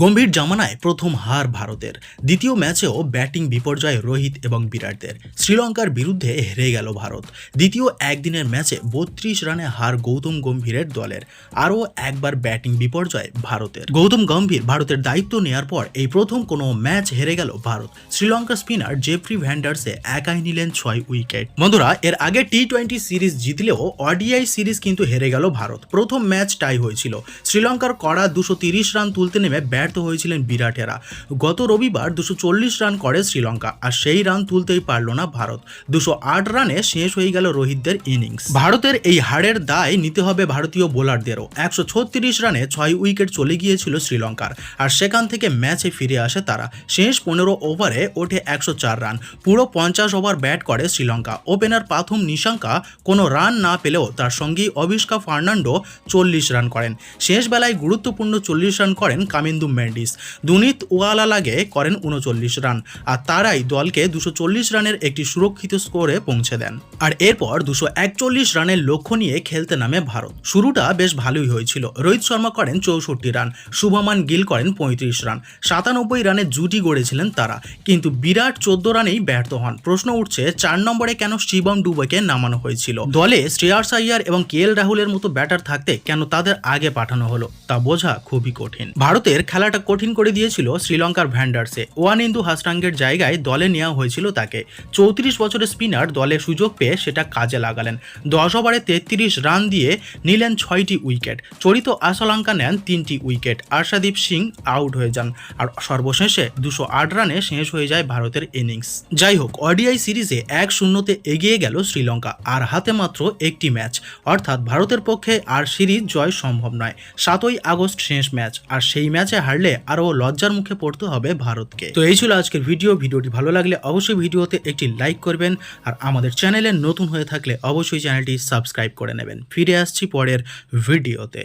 গম্ভীর জামানায় প্রথম হার ভারতের। দ্বিতীয় ম্যাচেও ব্যাটিং বিপর্যয় রোহিত এবং বিরাটদের। শ্রীলঙ্কার বিরুদ্ধে হেরে গেল ভারত। দ্বিতীয় একদিনের ম্যাচে ৩২ রানে হার গৌতম গম্ভীরের দলের। আরও একবার ব্যাটিং বিপর্যয় ভারতের। গৌতম গম্ভীর ভারতের দায়িত্ব নেওয়ার পর এই প্রথম কোনো ম্যাচ হেরে গেল ভারত। শ্রীলঙ্কার স্পিনার জেফ্রি ভ্যান্ডারসে একাই নিলেন ৬ উইকেট। বন্ধুরা, এর আগে টি-20 সিরিজ জিতলেও ওডিআই সিরিজ কিন্তু হেরে গেল ভারত। প্রথম ম্যাচ টাই হয়েছিল। শ্রীলঙ্কার কড়া ২৩০ রান তুলতে নেমে ব্যর্থ হয়েছিলেন বিরাটেরা। গত রবিবার ২৪০ রান করে শ্রীলঙ্কা, আর সেই রান তুলতেই পারল না ভারত। ২০৮ রানে শেষ হয়ে গেল রোহিতদের ইনিংস। ভারতের এই হারের দায় নিতে হবে ভারতীয় বোলারদেরও। ১৩৬ রানে ৬ উইকেট চলে গিয়েছিল শ্রীলঙ্কার, আর সেখান থেকে ম্যাচে ফিরে আসে তারা। শেষ ১৫ ওভারে ওঠে ১০৪ রান। পুরো ৫০ ওভার ব্যাট করে শ্রীলঙ্কা। ওপেনার পাথুম নিশাঙ্কা কোনো রান না পেলেও তার সঙ্গী অভিষেক ফার্নান্ডো ৪০ রান করেন। শেষ বেলায় গুরুত্বপূর্ণ ৪০ রান করেন কামিন্দু মেন্ডিস। দুনিত ওয়ালালাগে করেন ৩৯ রান, আর তারাই দলকে ২৪০ রানের একটি সুরক্ষিত স্কোরে পৌঁছে দেন। আর এরপর ২৪১ রানের লক্ষ্য নিয়ে খেলতে নামে ভারত। শুরুটা বেশ ভালোই হয়েছিল। রোহিত শর্মা করেন ৬৪ রান, শুভমান গিল করেন ৩৫ রান। ৯৭ রানে জুটি গড়েছিলেন তারা, কিন্তু বিরাট ১৪ রানেই ব্যর্থ হন। প্রশ্ন উঠছে ৪ নম্বরে কেন শিবম ডুবেকে নামানো হয়েছিল? দলে শ্রেয়াস আইয়ার এবং কেএল রাহুলের মতো ব্যাটার থাকতে কেন তাদের আগে পাঠানো হলো তা বোঝা খুবই কঠিন। ভারতের খেলাটা কঠিন করে দিয়েছিল শ্রীলঙ্কার ভ্যান্ডারসে। ওয়ানিন্দু হাসরাঙ্গের জায়গায় দলে নেওয়া হয়েছিল তাকে। ৩৪ বছরের স্পিনার দলে সুযোগ পেয়ে সেটা কাজে লাগালেন। ১০ ওভারে ৩৩ রান দিয়ে নিলেন ৬টি উইকেট। চরিত আশালঙ্কা নেন ৩টি উইকেট। আর্শাদীপ সিং আউট হয়ে যান, আর সর্বশেষে ২০৮ রানে শেষ হয়ে যায় ভারতের ইনিংস। যাই হোক, ওডিআই সিরিজে ১-০তে এগিয়ে গেল শ্রীলঙ্কা, আর হাতে মাত্র একটি ম্যাচ, অর্থাৎ ভারতের পক্ষে আর সিরিজ জয় সম্ভব নয়। ৭ই আগস্ট শেষ ম্যাচ, আর সেই ম্যাচে হারলে আরও লজ্জার মুখে পড়তে হবে ভারতকে। তো এই ছিল আজকের ভিডিওটি ভালো লাগলে অবশ্যই ভিডিওতে একটি লাইক করবেন, আর আমাদের চ্যানেলে নতুন হয়ে থাকলে অবশ্যই চ্যানেলটি সাবস্ক্রাইব করে নেবেন। ফিরে আসছি পরের ভিডিওতে।